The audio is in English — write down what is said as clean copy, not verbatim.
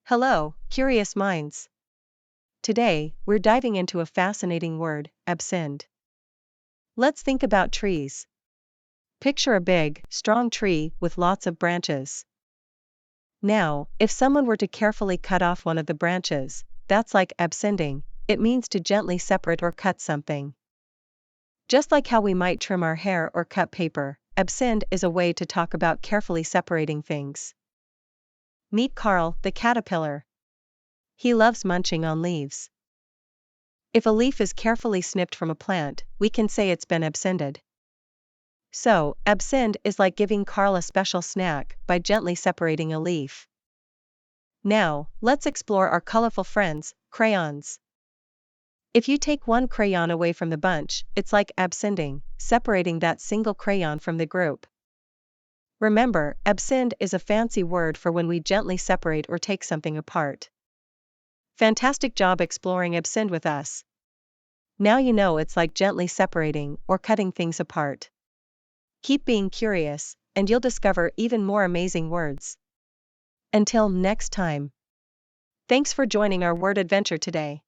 Hello, curious minds. Today, we're diving into a fascinating word, abscind. Let's think about trees. Picture a big, strong tree with lots of branches. Now, if someone were to carefully cut off one of the branches, that's like abscinding. It means to gently separate or cut something. Just like how we might trim our hair or cut paper, abscind is a way to talk about carefully separating things. Meet Carl, the caterpillar. He loves munching on leaves. If a leaf is carefully snipped from a plant, we can say it's been abscinded. So, abscind is like giving Carl a special snack by gently separating a leaf. Now, let's explore our colorful friends, crayons. If you take one crayon away from the bunch, it's like abscinding, separating that single crayon from the group. Remember, abscind is a fancy word for when we gently separate or take something apart. Fantastic job exploring abscind with us. Now you know it's like gently separating or cutting things apart. Keep being curious, and you'll discover even more amazing words. Until next time. Thanks for joining our word adventure today.